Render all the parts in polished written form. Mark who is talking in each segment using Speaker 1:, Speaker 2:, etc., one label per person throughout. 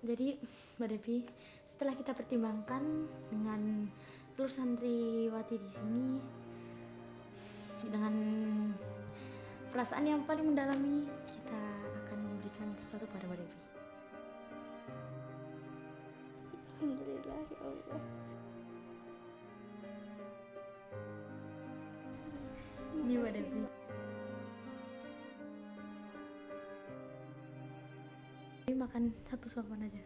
Speaker 1: Jadi Mbak Devi, setelah kita pertimbangkan dengan seluruh santriwati di sini, dengan perasaan yang paling mendalami, kita akan memberikan sesuatu kepada Mbak Devi.
Speaker 2: Alhamdulillah ya Allah.
Speaker 1: Ini Mbak Devi. Makan satu suapan aja.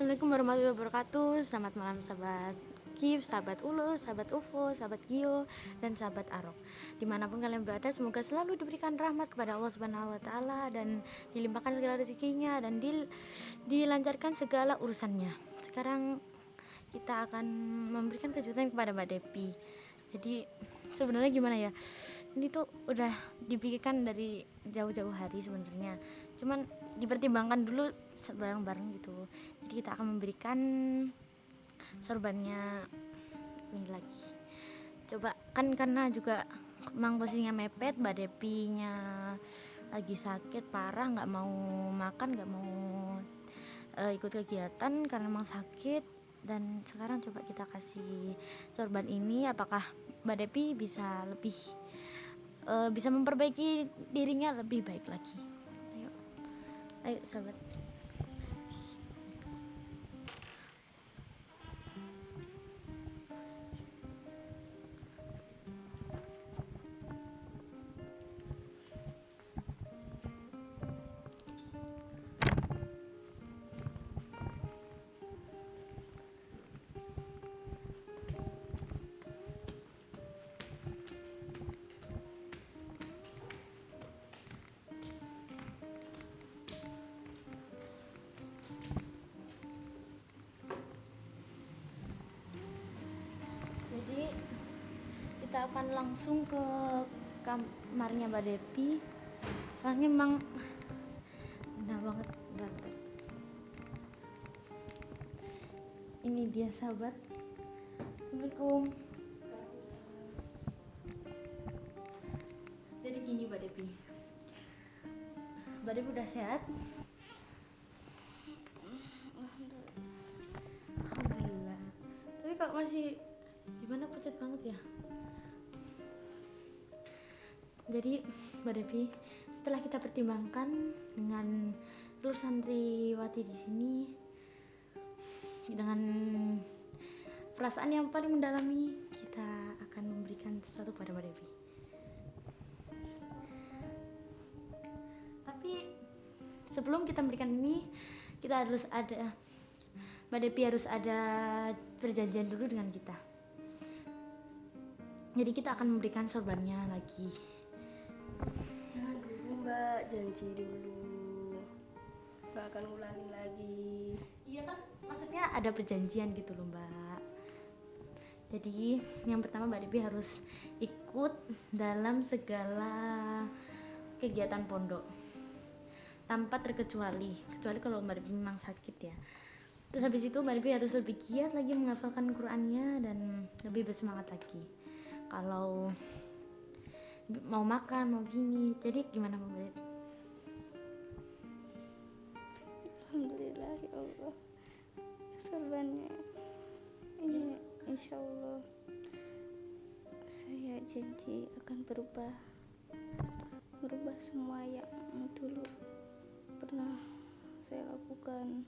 Speaker 1: Assalamualaikum warahmatullahi wabarakatuh. Selamat malam sahabat Kif, sahabat Ulu, sahabat UFO, sahabat Gio, dan sahabat Arok. Dimanapun kalian berada, semoga selalu diberikan rahmat kepada Allah Subhanahu Wa Taala dan dilimpahkan segala rezekinya dan dilancarkan segala urusannya. Sekarang kita akan memberikan kejutan kepada Mbak Devi. Jadi sebenarnya gimana ya? Ini tuh udah dipikirkan dari jauh-jauh hari sebenarnya. Cuman dipertimbangkan dulu bareng-bareng gitu. Jadi kita akan memberikan sorbannya ini lagi. Coba kan karena juga emang posisinya mepet, Mbak Devinya lagi sakit parah, nggak mau makan, nggak mau ikut kegiatan karena emang sakit. Dan sekarang coba kita kasih sorban ini, apakah Mbak Devi bisa lebih bisa memperbaiki dirinya lebih baik lagi. Ayo sahabat. Jadi kita akan langsung ke kamarnya Mbak Devi. Soalnya emang enak banget. Ini dia sahabat. Assalamualaikum. Jadi gini Mbak Devi. Mbak Devi udah sehat? Alhamdulillah. Tapi kok masih gimana, pucat banget ya? Jadi Mbak Devi, setelah kita pertimbangkan dengan seluruh santriwati di sini, dengan perasaan yang paling mendalami, kita akan memberikan sesuatu kepada Mbak Devi. Tapi sebelum kita memberikan ini, kita harus ada, Mbak Devi harus ada perjanjian dulu dengan kita. Jadi kita akan memberikan sorbannya lagi.
Speaker 2: Jangan dulu Mbak, janji dulu. Gak akan ulangin lagi.
Speaker 1: Iya kan, maksudnya ada perjanjian gitu loh Mbak. Jadi yang pertama Mbak Devi harus ikut dalam segala kegiatan pondok tanpa terkecuali, kecuali kalau Mbak Devi memang sakit ya. Terus habis itu Mbak Devi harus lebih giat lagi menghafalkan Qur'annya dan lebih bersemangat lagi. Kalau mau makan, mau gini, jadi gimana Mbak Devi?
Speaker 2: Alhamdulillah ya Allah. Sorbannya ini insya Allah saya janji akan merubah semua yang dulu pernah saya lakukan,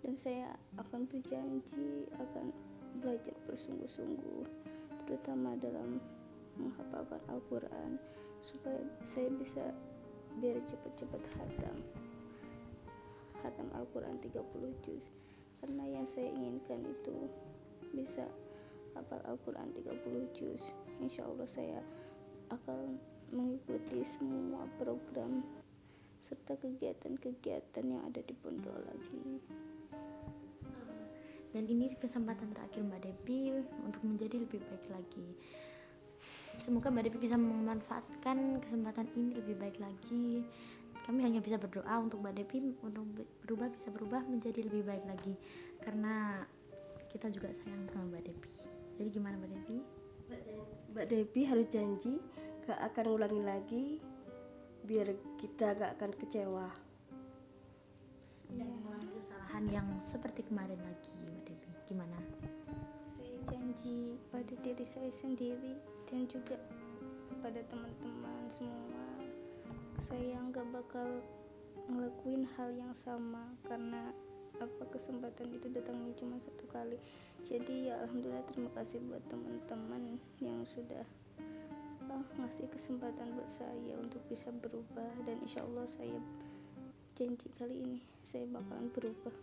Speaker 2: dan saya akan berjanji akan belajar bersungguh-sungguh, terutama dalam menghafalkan Al-Quran, supaya saya bisa biar cepat-cepat hatam Al-Quran 30 juz, karena yang saya inginkan itu bisa hafal Al-Quran 30 juz. Insya Allah saya akan mengikuti semua program serta kegiatan-kegiatan yang ada di pondok lagi.
Speaker 1: Dan ini kesempatan terakhir Mbak Devi untuk menjadi lebih baik lagi. Semoga Mbak Devi bisa memanfaatkan kesempatan ini lebih baik lagi. Kami hanya bisa berdoa untuk Mbak Devi untuk bisa berubah menjadi lebih baik lagi, karena kita juga sayang sama Mbak Devi. Jadi gimana Mbak Devi?
Speaker 3: Mbak Devi harus janji gak akan ulangi lagi, biar kita gak akan kecewa.
Speaker 1: Tidak mengulangi kesalahan yang seperti kemarin lagi Mbak Devi. Gimana?
Speaker 2: Saya janji pada diri saya sendiri dan juga kepada teman-teman semua, saya nggak bakal ngelakuin hal yang sama, karena kesempatan itu datangnya cuma satu kali. Jadi ya alhamdulillah, terima kasih buat teman-teman yang sudah ngasih kesempatan buat saya untuk bisa berubah, dan insya Allah saya janji kali ini saya bakalan berubah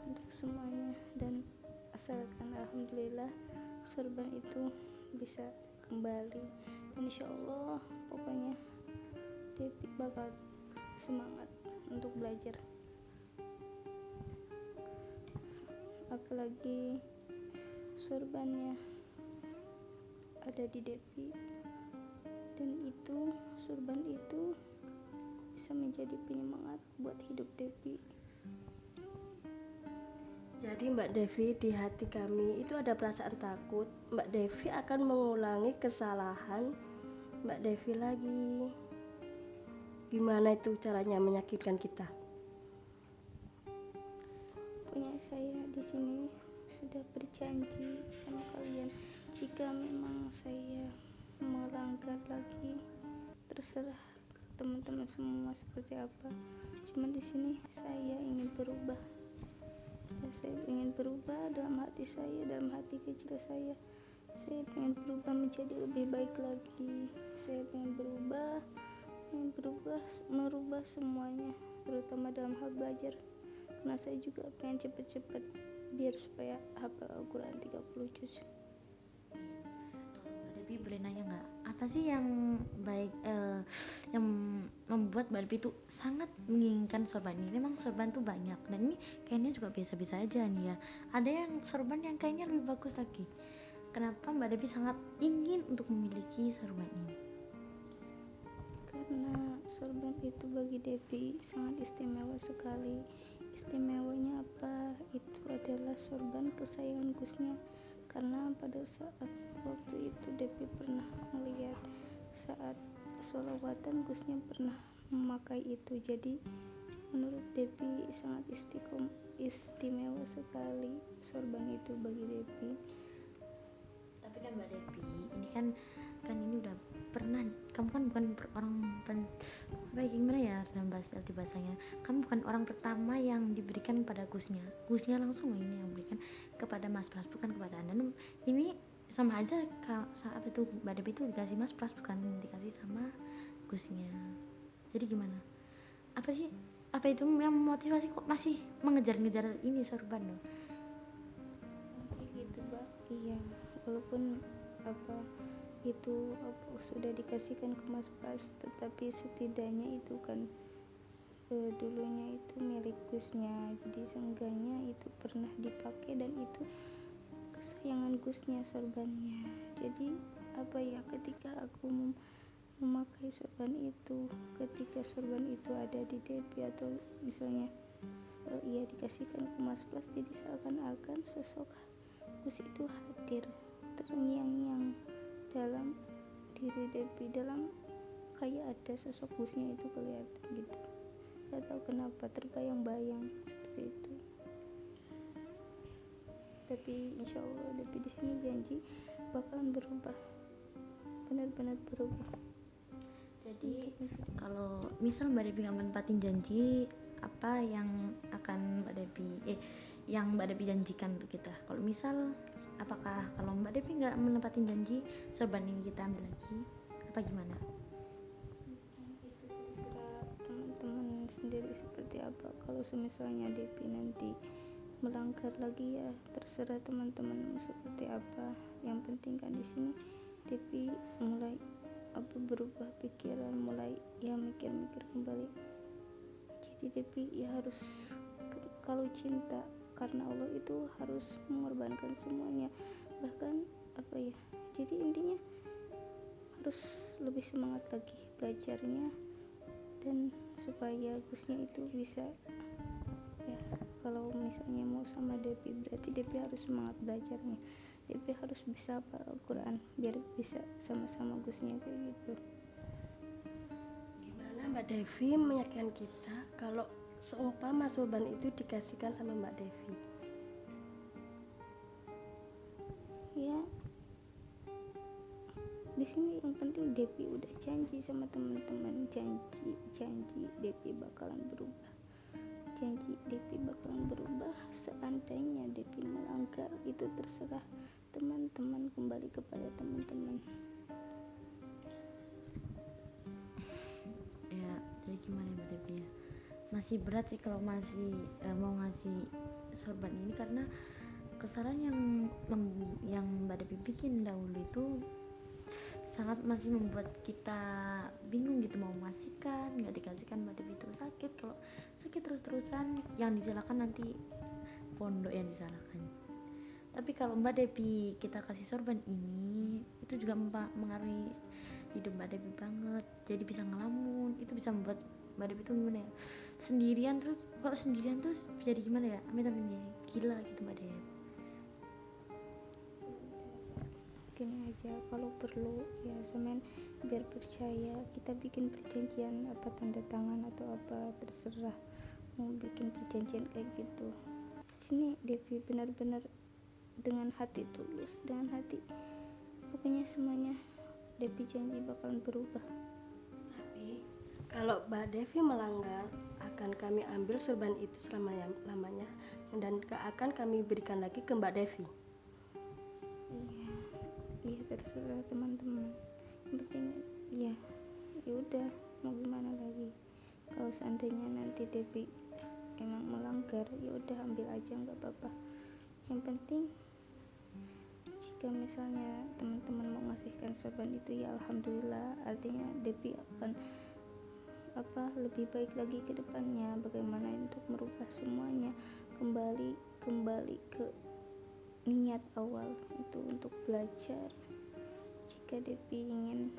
Speaker 2: untuk semuanya, dan asalkan alhamdulillah sorban itu bisa kembali, dan insya Allah pokoknya Devi bakal semangat untuk belajar, apalagi sorbannya ada di Devi, dan itu sorban itu bisa menjadi penyemangat buat hidup Devi.
Speaker 3: Jadi Mbak Devi, di hati kami itu ada perasaan takut Mbak Devi akan mengulangi kesalahan Mbak Devi lagi. Gimana itu caranya menyakitkan kita?
Speaker 2: Punya saya di sini sudah berjanji sama kalian, jika memang saya melanggar lagi, terserah teman-teman semua seperti apa. Cuman di sini saya ingin berubah. Saya ingin berubah dalam hati saya, dalam hati kecil saya. Saya ingin berubah menjadi lebih baik lagi. Saya ingin merubah semuanya, terutama dalam hal belajar. Karena saya juga pengen cepet-cepet biar supaya hafal Al-Quran 30 juz.
Speaker 1: Mbak Devi boleh nanya nggak, apa sih yang baik yang membuat Mbak Devi itu sangat menginginkan sorban ini? Memang sorban tuh banyak, dan ini kayaknya juga biasa-biasa aja nih ya. Ada yang sorban yang kayaknya lebih bagus lagi. Kenapa Mbak Devi sangat ingin untuk memiliki sorban ini?
Speaker 2: Karena sorban itu bagi Devi sangat istimewa sekali. Istimewanya apa? Itu adalah sorban kesayangan Gusnya. Karena pada saat waktu itu Devi pernah melihat saat sholawatan Gusnya pernah memakai itu. Jadi menurut Devi sangat istimewa sekali sorban itu bagi Devi.
Speaker 1: Tapi kan Mbak Devi, ini kan ini udah pernah, kamu kan bukan gimana ya dalam bahasanya, kamu bukan orang pertama yang diberikan pada Gusnya langsung ini yang berikan kepada Mas Pras, bukan kepada Anda. Ini sama aja saat itu Mbak Devi itu dikasih Mas Pras, bukan dikasih sama Gusnya. Jadi gimana? Apa itu yang memotivasi kok masih mengejar-ngejar ini sorban loh?
Speaker 2: Gitu Mbak, iya, walaupun itu sudah dikasihkan ke Mas Pras, tetapi setidaknya itu kan dulunya itu milik Gusnya, jadi seenggaknya itu pernah dipakai dan itu kesayangan Gusnya sorbannya. Jadi ketika aku memakai sorban itu, ketika sorban itu ada di Devi atau misalnya ia dikasihkan ke Mas Pras, jadi seakan-akan sosok Gus itu hadir terngiang-ngiang dalam diri Devi, dalam kayak ada sosok Gusnya itu kelihatan gitu. Gak tahu kenapa terbayang-bayang seperti itu. Tapi insya Allah Devi di sini janji bakalan berubah, benar-benar berubah.
Speaker 1: Jadi kalau misal Mbak Devi nggak menepatin janji, apa yang akan yang Mbak Devi janjikan untuk kita. Kalau misal apakah kalau Mbak Devi nggak menepatin janji, sorban ini kita ambil lagi apa gimana?
Speaker 2: Itu terserah teman-teman sendiri seperti apa. Kalau semisalnya Depi nanti melanggar lagi, ya terserah teman-teman seperti apa. Yang penting kan di sini Depi mulai berubah pikiran, mulai ya mikir-mikir kembali. Jadi Depi ya harus kalau cinta karena Allah itu harus mengorbankan semuanya, bahkan jadi intinya harus lebih semangat lagi belajarnya, dan supaya Gusnya itu bisa, ya kalau misalnya mau sama Depi berarti Depi harus semangat belajarnya. Depi harus bisa hafal Al-Quran biar bisa sama-sama Gusnya kayak gitu.
Speaker 3: Gimana Mbak Devi meyakinkan kita kalau seumpama sorban itu dikasihkan sama Mbak Devi?
Speaker 2: Ya di sini yang penting Depi udah janji sama teman-teman, janji Depi bakalan berubah, janji Depi bakalan berubah. Seandainya Depi melanggar, itu terserah teman-teman, kembali kepada teman-teman.
Speaker 1: Ya jadi gimana Mbak Devi ya, masih berat sih kalau masih mau ngasih sorban ini, karena kesalahan yang Mbak Devi bikin dahulu itu sangat masih membuat kita bingung gitu mau mengasihkan, nggak dikasihkan. Mbak Devi itu sakit, kalau sakit terus-terusan yang disalahkan nanti pondok yang disalahkan. Tapi kalau Mbak Devi kita kasih sorban ini, itu juga mempengaruhi hidup Mbak Devi banget, jadi bisa ngelamun. Itu bisa membuat Mbak Devi itu gimana ya, sendirian. Terus kalau sendirian terus jadi gimana ya, amin ya, gila gitu Mbak Devi.
Speaker 2: Gini aja, kalau perlu ya semen biar percaya, kita bikin perjanjian apa tanda tangan atau apa, terserah mau bikin perjanjian kayak gitu. Sini Devi benar-benar dengan hati tulus, dengan hati pokoknya semuanya Devi janji bakalan berubah.
Speaker 3: Tapi kalau Mbak Devi melanggar, akan kami ambil sorban itu selama-lamanya dan akan kami berikan lagi ke Mbak Devi.
Speaker 2: Iya terserah teman-teman, yang penting ya udah mau gimana lagi. Kalau seandainya nanti Devi emang melanggar, ya udah ambil aja, nggak apa-apa. Yang penting jika misalnya teman-teman mau ngasihkan sorban itu, ya alhamdulillah, artinya Devi akan lebih baik lagi ke depannya, bagaimana untuk merubah semuanya, kembali ke niat awal itu untuk belajar. Jika Devi ingin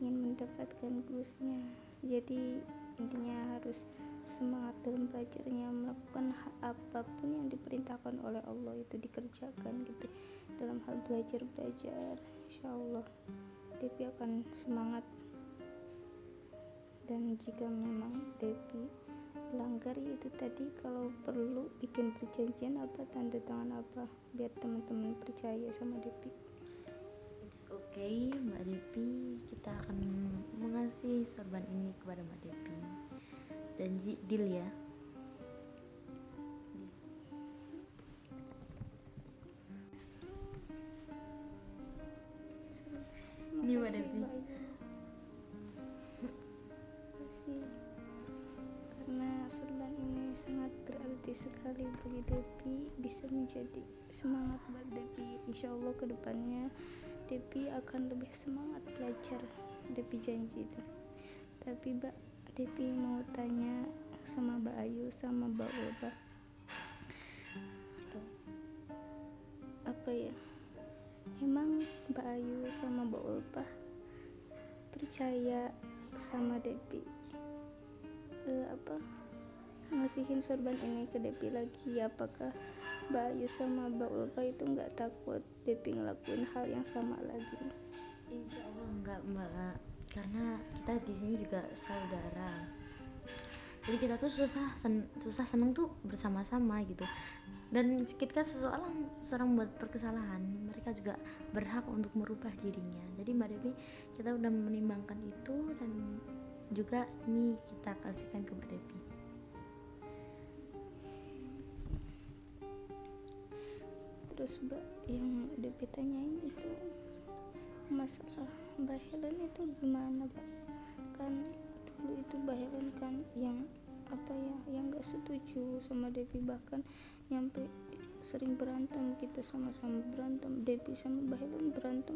Speaker 2: mendapatkan Gusnya, jadi intinya harus semangat dalam belajarnya, melakukan apapun yang diperintahkan oleh Allah itu dikerjakan gitu. Dalam hal belajar, insyaallah Devi akan semangat. Dan jika memang Devi melanggar, itu tadi kalau perlu bikin perjanjian apa, tanda tangan apa, biar teman-teman percaya sama Devi.
Speaker 1: It's okay Mbak Devi, kita akan mengasih sorban ini kepada Mbak Devi. Janji, deal ya. Ini Mbak Devi.
Speaker 2: Karena sorban ini sangat berarti sekali bagi Devi, bisa menjadi semangat buat Devi. Insyaallah kedepannya Devi akan lebih semangat belajar, Devi janji itu. Tapi Mbak Devi mau tanya sama Mbak Ayu sama Mbak Ulfa, emang Mbak Ayu sama Mbak Ulfa percaya sama Devi ngasihin sorban ini ke Devi lagi? Apakah Mbak Ayu sama Mbak Ulfa itu nggak takut Devi ngelakuin hal yang sama lagi?
Speaker 1: Insya Allah enggak Mbak, karena kita di sini juga saudara. Jadi kita tuh susah seneng tuh bersama-sama gitu. Dan ketika seseorang buat perkesalahan, mereka juga berhak untuk merubah dirinya. Jadi Mbak Devi, kita udah menimbangkan itu, dan juga ini kita kasihkan ke Mbak Devi.
Speaker 2: terus yang DP tanyain itu masalah Mbak Helen itu gimana Pak, kan dulu itu Mbak Helen kan yang apa ya, yang gak setuju sama Devi, bahkan nyampe sering berantem, kita sama-sama berantem, Devi sama Mbak Helen berantem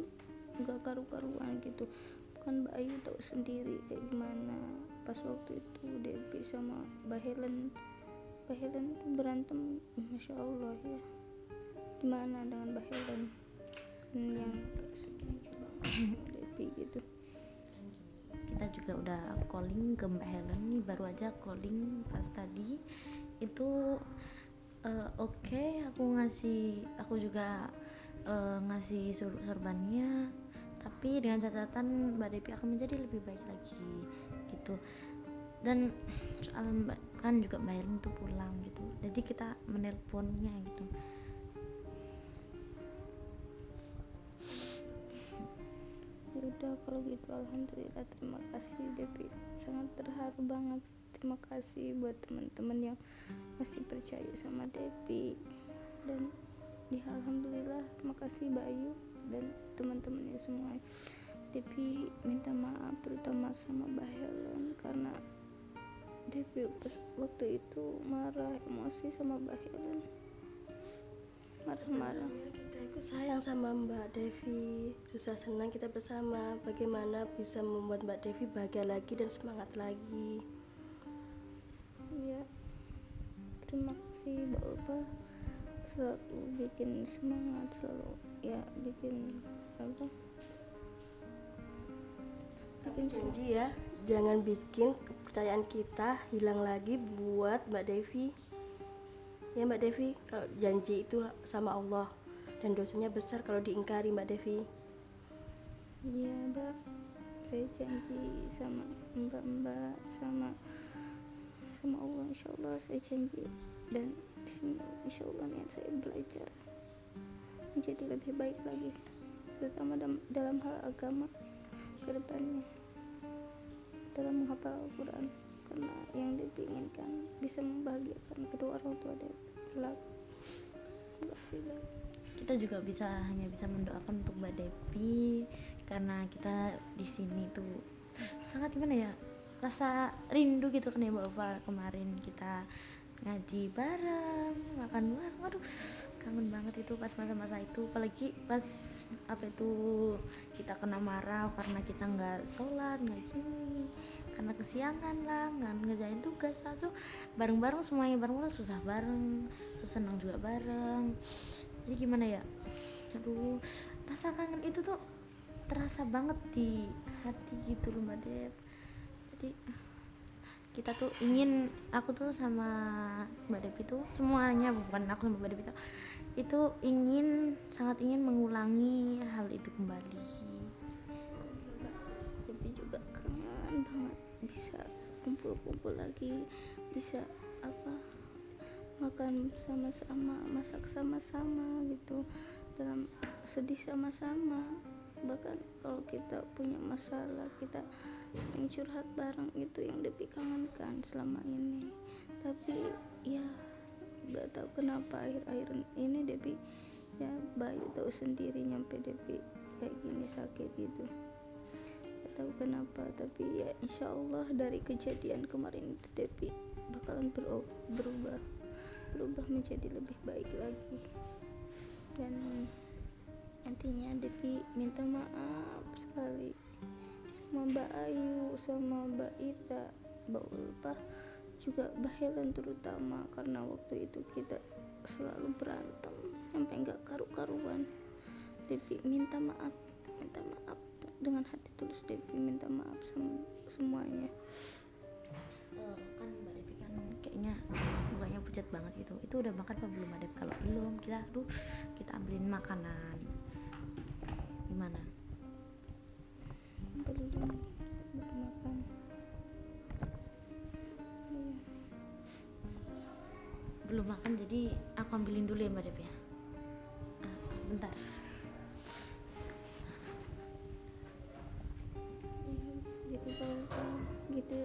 Speaker 2: gak karu-karuan gitu. Kan Mbak Ayu tahu sendiri kayak gimana pas waktu itu Devi sama Mbak Helen tuh berantem, Masya Allah ya. Gimana dengan Mbak Helen kan yang gak setuju banget sama Devi gitu.
Speaker 1: Kita juga udah calling ke Mbak Helen nih, baru aja calling pas tadi itu. Oke, aku juga ngasih sorbannya, tapi dengan catatan Mbak Devi akan menjadi lebih baik lagi gitu. Dan kan juga Mbak Helen tuh pulang gitu, jadi kita menelponnya gitu.
Speaker 2: Ya udah kalau gitu alhamdulillah, terima kasih Devi, sangat terharu banget. Terima kasih buat teman-teman yang masih percaya sama Devi, dan ya alhamdulillah terima kasih Mbak Ayu dan teman-temannya semua. Devi minta maaf terutama sama Mbak Helen karena Devi waktu itu marah, emosi sama Mbak Helen, marah-marah.
Speaker 3: Kita ikut sayang sama Mbak Devi, susah senang kita bersama. Bagaimana bisa membuat Mbak Devi bahagia lagi dan semangat lagi.
Speaker 2: Ya, terima kasih Mbak Ulfa, selalu bikin semangat, selalu ya bikin apa, bikin
Speaker 3: Janji ya, jangan bikin kepercayaan kita hilang lagi buat Mbak Devi. Ya Mbak Devi, kalau janji itu sama Allah dan dosanya besar kalau diingkari Mbak Devi.
Speaker 2: ya Mbak, saya janji sama Mbak sama Allah, insya Allah saya janji. Dan disini insya Allah niat saya belajar menjadi lebih baik lagi, terutama dalam hal agama ke depannya, dalam menghafal Al-Quran, karena yang diinginkan bisa membahagiakan kedua orang tua dan kelak. Terima kasih Mbak.
Speaker 1: Kita juga hanya bisa mendoakan untuk Mbak Devi, karena kita di sini tuh sangat gimana ya, rasa rindu gitu kan ya Mbak Ulfa. Kemarin kita ngaji bareng, makan bareng, aduh kangen banget itu pas masa-masa itu. Apalagi pas apa itu kita kena marah karena kita nggak sholat, nggak gini, karena kesiangan lah, nggak ngerjain tugas. Tuh bareng-bareng semuanya, bareng-bareng, susah bareng, susah senang juga bareng. Jadi gimana ya, aduh rasa kangen itu tuh terasa banget di hati gitu loh Mbak Dev. Jadi kita tuh aku tuh sama Mbak Devi tuh semuanya, bukan aku sama Mbak Devi tuh, itu sangat ingin mengulangi hal itu kembali.
Speaker 2: Tapi juga kangen banget bisa kumpul-kumpul lagi, bisa apa, makan sama-sama, masak sama-sama gitu, dalam sedih sama-sama. Bahkan kalau kita punya masalah, kita sering curhat bareng, itu yang Devi kangenkan selama ini. Tapi ya gak tahu kenapa akhir-akhir ini Devi, ya Bayu tahu sendiri, nyampe Devi kayak gini sakit gitu, gak tahu kenapa. Tapi ya insya Allah dari kejadian kemarin itu Devi bakalan berubah menjadi lebih baik lagi. Dan nantinya Devi minta maaf sekali sama Mbak Ayu, sama Mbak Ita, Mbak Ulfa, juga Mbak Helen terutama, karena waktu itu kita selalu berantem sampai nggak karu-karuan. Devi minta maaf dengan hati tulus. Devi minta maaf sama semuanya.
Speaker 1: Kan Mbak Devi kan kayaknya mukanya pucat banget gitu. Itu udah makan apa belum ada? Kalau belum, kita ambilin makanan. Gimana?
Speaker 2: Belum makan. Iya.
Speaker 1: Belum makan, jadi aku ambilin dulu ya Mbak Devi ya. Bentar.
Speaker 2: Gitu kalau gitu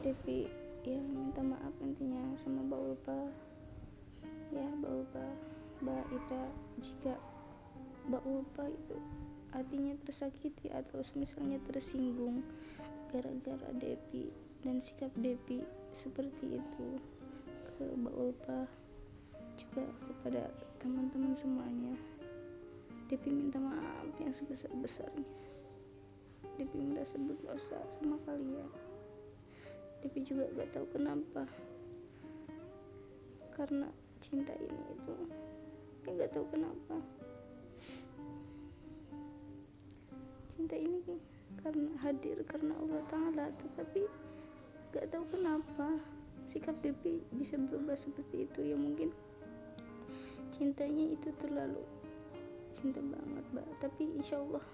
Speaker 2: Devi ya minta maaf intinya sama Mbak Ulfa. Ya Mbak Ulfa, Mbak Ita, jika Mbak Ulfa itu hatinya tersakiti atau misalnya tersinggung gara-gara Depi dan sikap Depi seperti itu ke Mbak Ulfa, juga kepada teman-teman semuanya, Depi minta maaf yang sebesar-besarnya. Depi merasa berdosa sama kalian. Depi juga gak tahu kenapa, karena cinta ini itu gak tahu kenapa cinta ini karena hadir karena Allah Ta'ala, tetapi gak tahu kenapa sikap Depi bisa berubah seperti itu. Ya mungkin cintanya itu terlalu cinta banget, Mbak. Tapi insya Allah,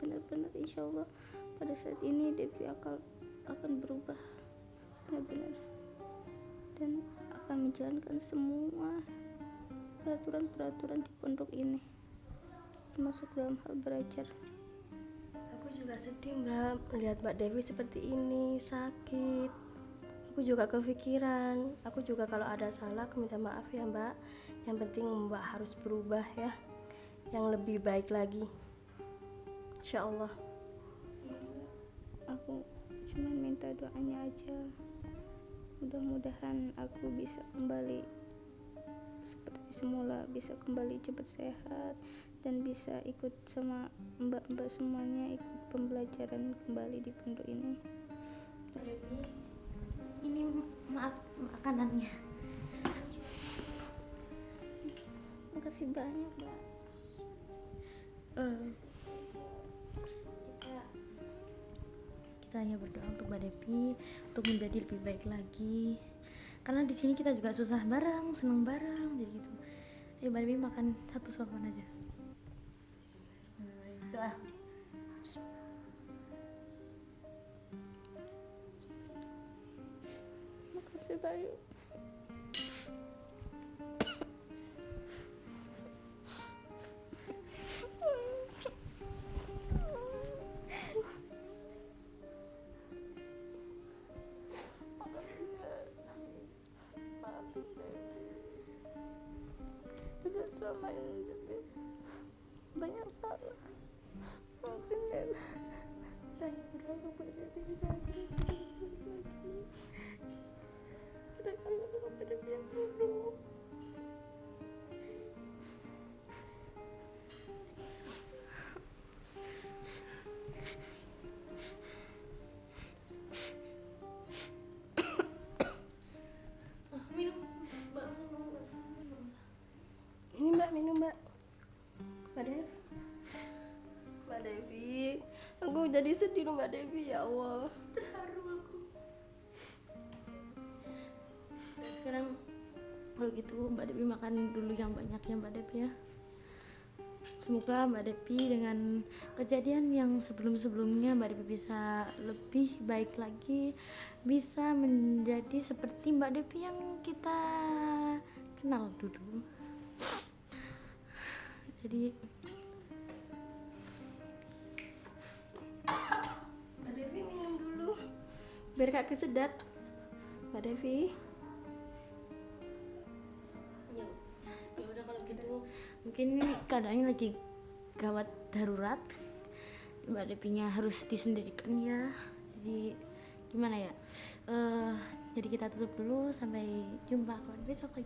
Speaker 2: benar-benar insya Allah pada saat ini Depi akan berubah benar-benar dan akan menjalankan semua peraturan-peraturan di pondok ini, termasuk dalam hal belajar.
Speaker 3: Aku juga sedih Mbak melihat Mbak Devi seperti ini, sakit. Aku juga kepikiran. Aku juga kalau ada salah aku minta maaf ya Mbak. Yang penting Mbak harus berubah ya, yang lebih baik lagi, insya Allah.
Speaker 2: Aku cuma minta doanya aja, mudah-mudahan aku bisa kembali seperti semula, bisa kembali cepat sehat dan bisa ikut sama mbak-mbak semuanya, ikut pembelajaran kembali di pondok ini.
Speaker 1: Ini maaf makanannya.
Speaker 2: Makasih banyak, Mbak.
Speaker 1: Kita hanya berdoa untuk Mbak Devi untuk menjadi lebih baik lagi, karena di sini kita juga susah bareng, seneng bareng, jadi gitu. Mbak Devi makan satu suapan aja. Itu
Speaker 2: Makasih banyak. Selama ini banyak salah, mungkin saya berdoa kepada Dia ada kalian kepada Dia dulu.
Speaker 3: Ini Mbak, minum Mbak. Mbak Devi. Mbak Devi, aku jadi sedih loh Mbak Devi, ya Allah.
Speaker 1: terharu aku. Nah, sekarang kalau gitu Mbak Devi makan dulu yang banyak ya Mbak Devi ya. Semoga Mbak Devi dengan kejadian yang sebelum-sebelumnya Mbak Devi bisa lebih baik lagi, bisa menjadi seperti Mbak Devi yang kita kenal dulu. Jadi
Speaker 3: Mbak Devi minum dulu biar gak kesedat. Mbak Devi.
Speaker 1: ya udah kalau gitu mungkin ini keadaannya lagi gawat darurat, Mbak Devinya harus disendirikan ya, jadi gimana ya, jadi kita tutup dulu, sampai jumpa kawan besok lagi.